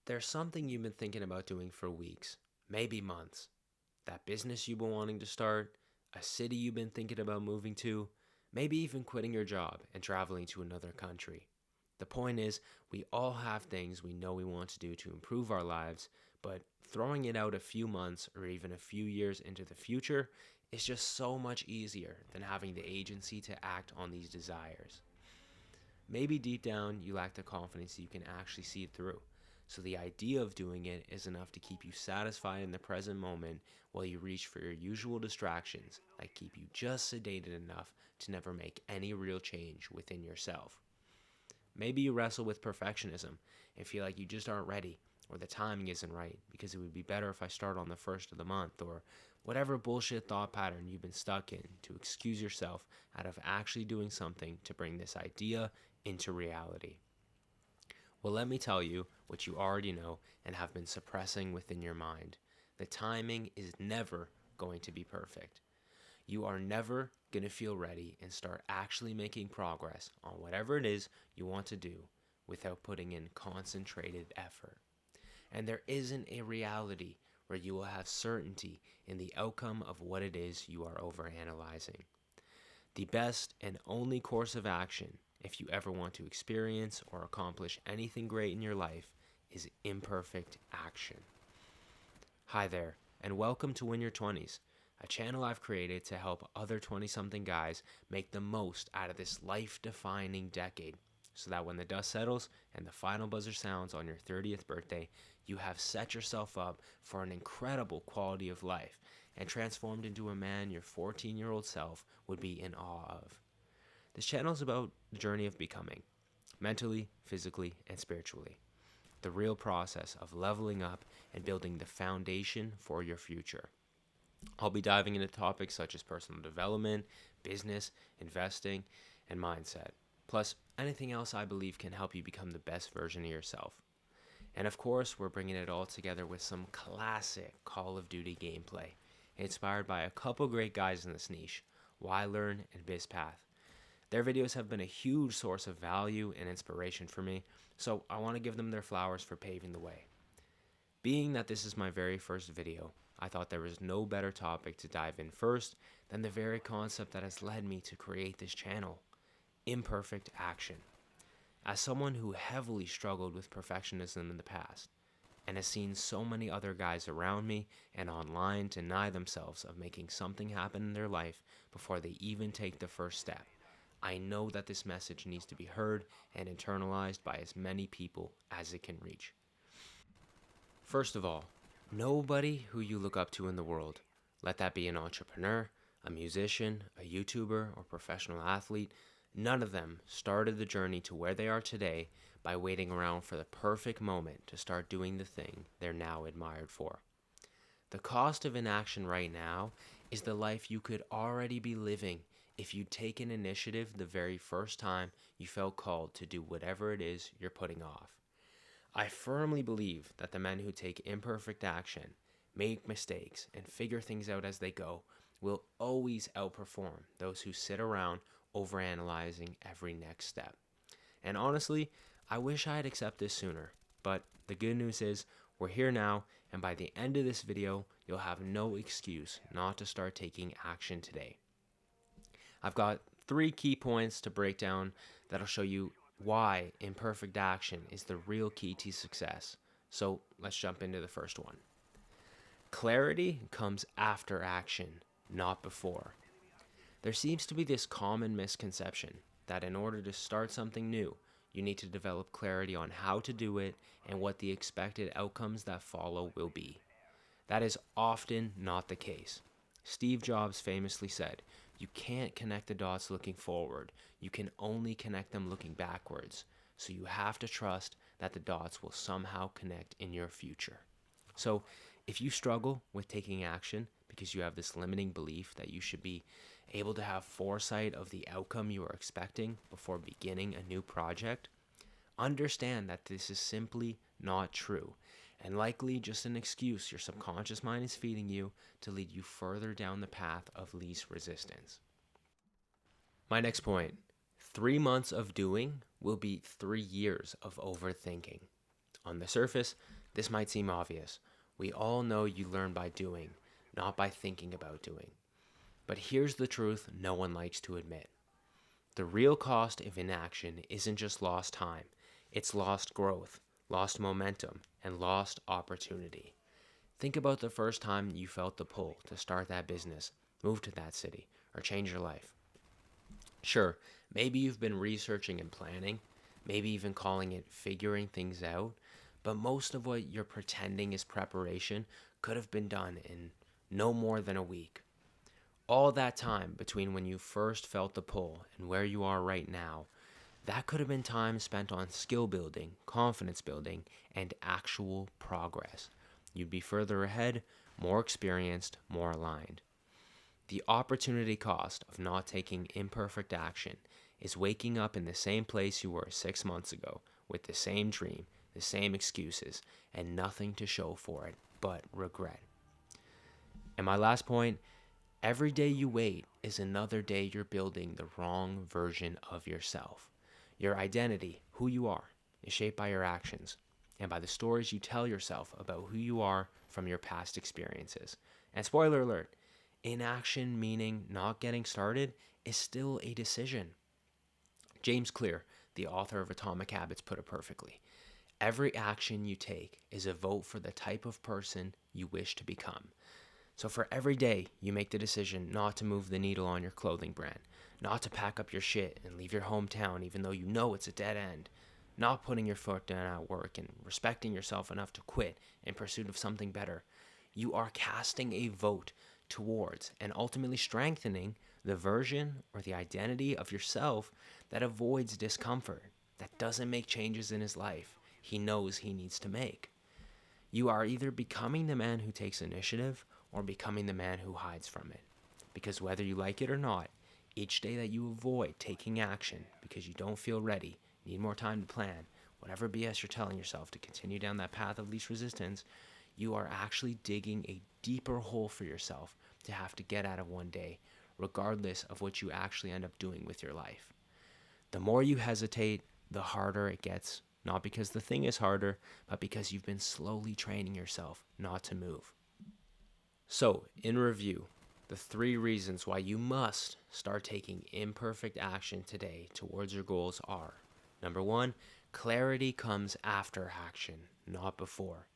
There's something you've been thinking about doing for weeks, maybe months. That business you've been wanting to start, a city you've been thinking about moving to, maybe even quitting your job and traveling to another country. The point is, we all have things we know we want to do to improve our lives, but throwing it out a few months or even a few years into the future is just so much easier than having the agency to act on these desires. Maybe deep down you lack the confidence you can actually see it through. So the idea of doing it is enough to keep you satisfied in the present moment while you reach for your usual distractions that keep you just sedated enough to never make any real change within yourself. Maybe you wrestle with perfectionism and feel like you just aren't ready or the timing isn't right because it would be better if I start on the first of the month or whatever bullshit thought pattern you've been stuck in to excuse yourself out of actually doing something to bring this idea into reality. Well, let me tell you what you already know and have been suppressing within your mind. The timing is never going to be perfect. You are never going to feel ready and start actually making progress on whatever it is you want to do without putting in concentrated effort. And there isn't a reality where you will have certainty in the outcome of what it is you are overanalyzing. The best and only course of action, if you ever want to experience or accomplish anything great in your life, is imperfect action. Hi there, and welcome to Win Your 20s, a channel I've created to help other 20 something guys make the most out of this life defining decade so that when the dust settles and the final buzzer sounds on your 30th birthday, you have set yourself up for an incredible quality of life and transformed into a man your 14-year-old self would be in awe of. This channel is about the journey of becoming, mentally, physically, and spiritually. The real process of leveling up and building the foundation for your future. I'll be diving into topics such as personal development, business, investing, and mindset. Plus, anything else I believe can help you become the best version of yourself. And of course, we're bringing it all together with some classic Call of Duty gameplay, inspired by a couple great guys in this niche, Learn and BizPath. Their videos have been a huge source of value and inspiration for me, so I want to give them their flowers for paving the way. Being that this is my very first video, I thought there was no better topic to dive in first than the very concept that has led me to create this channel, imperfect action. As someone who heavily struggled with perfectionism in the past, and has seen so many other guys around me and online deny themselves of making something happen in their life before they even take the first step, I know that this message needs to be heard and internalized by as many people as it can reach. First of all, nobody who you look up to in the world, let that be an entrepreneur, a musician, a YouTuber, or professional athlete, none of them started the journey to where they are today by waiting around for the perfect moment to start doing the thing they're now admired for. The cost of inaction right now is the life you could already be living if you'd taken initiative the very first time you felt called to do whatever it is you're putting off. I firmly believe that the men who take imperfect action, make mistakes, and figure things out as they go will always outperform those who sit around overanalyzing every next step. And honestly, I wish I had accepted this sooner, but the good news is we're here now, and by the end of this video, you'll have no excuse not to start taking action today. I've got 3 key points to break down that'll show you why imperfect action is the real key to success. So let's jump into the first one. Clarity comes after action, not before. There seems to be this common misconception that in order to start something new, you need to develop clarity on how to do it and what the expected outcomes that follow will be. That is often not the case. Steve Jobs famously said, "You can't connect the dots looking forward. You can only connect them looking backwards. So you have to trust that the dots will somehow connect in your future." So if you struggle with taking action because you have this limiting belief that you should be able to have foresight of the outcome you are expecting before beginning a new project, understand that this is simply not true and likely just an excuse your subconscious mind is feeding you to lead you further down the path of least resistance. My next point, 3 months of doing will beat 3 years of overthinking. On the surface, This might seem obvious. We all know you learn by doing, not by thinking about doing. But here's the truth no one likes to admit. The real cost of inaction isn't just lost time, it's lost growth, lost momentum, and lost opportunity. Think about the first time you felt the pull to start that business, move to that city, or change your life. Sure, maybe you've been researching and planning, maybe even calling it figuring things out, but most of what you're pretending is preparation could have been done in no more than a week. All that time between when you first felt the pull and where you are right now, that could have been time spent on skill building, confidence building, and actual progress. You'd be further ahead, more experienced, more aligned. The opportunity cost of not taking imperfect action is waking up in the same place you were 6 months ago with the same dream, the same excuses, and nothing to show for it but regret. And my last point, every day you wait is another day you're building the wrong version of yourself. Your identity, who you are, is shaped by your actions and by the stories you tell yourself about who you are from your past experiences. And spoiler alert, inaction, meaning not getting started, is still a decision. James Clear, the author of Atomic Habits, put it perfectly. Every action you take is a vote for the type of person you wish to become. So for every day you make the decision not to move the needle on your clothing brand, not to pack up your shit and leave your hometown even though you know it's a dead end, not putting your foot down at work and respecting yourself enough to quit in pursuit of something better, you are casting a vote towards and ultimately strengthening the version or the identity of yourself that avoids discomfort, that doesn't make changes in his life he knows he needs to make. You are either becoming the man who takes initiative or becoming the man who hides from it. Because whether you like it or not, each day that you avoid taking action because you don't feel ready, need more time to plan, whatever BS you're telling yourself to continue down that path of least resistance, you are actually digging a deeper hole for yourself to have to get out of one day, regardless of what you actually end up doing with your life. The more you hesitate, the harder it gets, not because the thing is harder, but because you've been slowly training yourself not to move. So, in review, the 3 reasons why you must start taking imperfect action today towards your goals are: number 1, clarity comes after action, not before.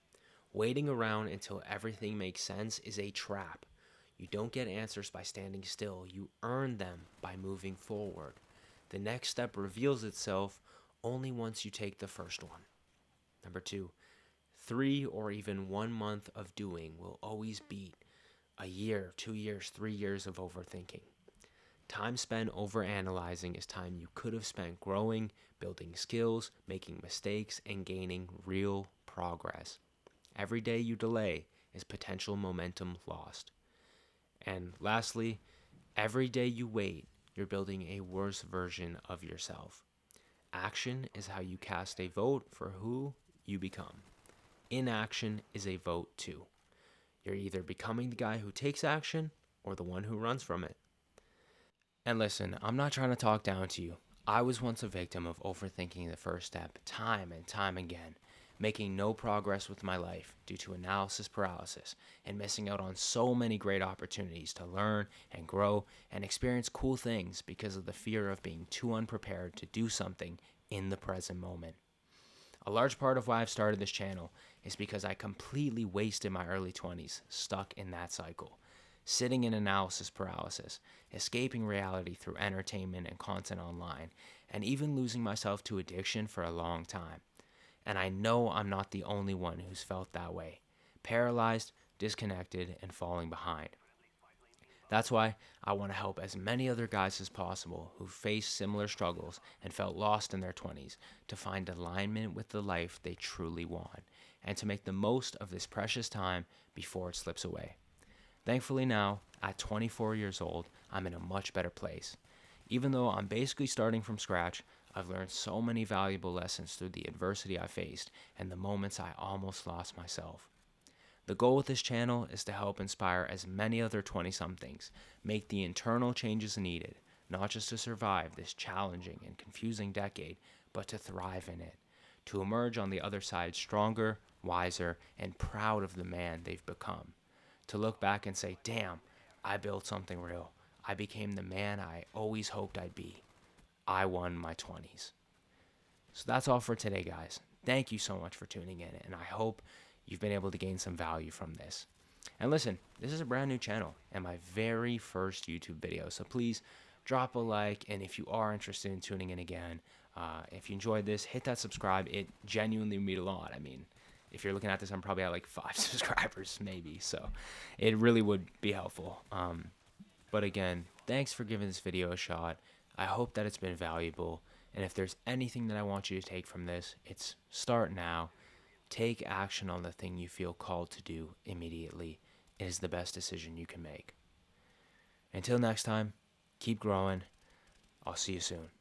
Waiting around until everything makes sense is a trap. You don't get answers by standing still, you earn them by moving forward. The next step reveals itself only once you take the first one. Number 2, 3 or even 1 month of doing will always beat a year, 2 years, 3 years of overthinking. Time spent overanalyzing is time you could have spent growing, building skills, making mistakes, and gaining real progress. Every day you delay is potential momentum lost. And lastly, every day you wait, you're building a worse version of yourself. Action is how you cast a vote for who you become. Inaction is a vote too. You're either becoming the guy who takes action or the one who runs from it. And listen, I'm not trying to talk down to you. I was once a victim of overthinking the first step time and time again, making no progress with my life due to analysis paralysis and missing out on so many great opportunities to learn and grow and experience cool things because of the fear of being too unprepared to do something in the present moment. A large part of why I've started this channel is because I completely wasted my early 20s stuck in that cycle, sitting in analysis paralysis, escaping reality through entertainment and content online, and even losing myself to addiction for a long time. And I know I'm not the only one who's felt that way, paralyzed, disconnected, and falling behind. That's why I want to help as many other guys as possible who faced similar struggles and felt lost in their 20s to find alignment with the life they truly want and to make the most of this precious time before it slips away. Thankfully now, at 24 years old, I'm in a much better place. Even though I'm basically starting from scratch, I've learned so many valuable lessons through the adversity I faced and the moments I almost lost myself. The goal with this channel is to help inspire as many other 20-somethings, make the internal changes needed, not just to survive this challenging and confusing decade, but to thrive in it, to emerge on the other side stronger, wiser, and proud of the man they've become. To look back and say, damn, I built something real. I became the man I always hoped I'd be. I won my 20s. So that's all for today, guys. Thank you so much for tuning in, and I hope you've been able to gain some value from this. And listen, this is a brand new channel and my very first YouTube video, so please drop a like, and if you are interested in tuning in again, if you enjoyed this, hit that subscribe. It genuinely would mean a lot. I mean, if you're looking at this, I'm probably at like 5 subscribers, maybe, so it really would be helpful. But again, thanks for giving this video a shot. I hope that it's been valuable. And if there's anything that I want you to take from this, it's start now. Take action on the thing you feel called to do immediately. It is the best decision you can make. Until next time, keep growing. I'll see you soon.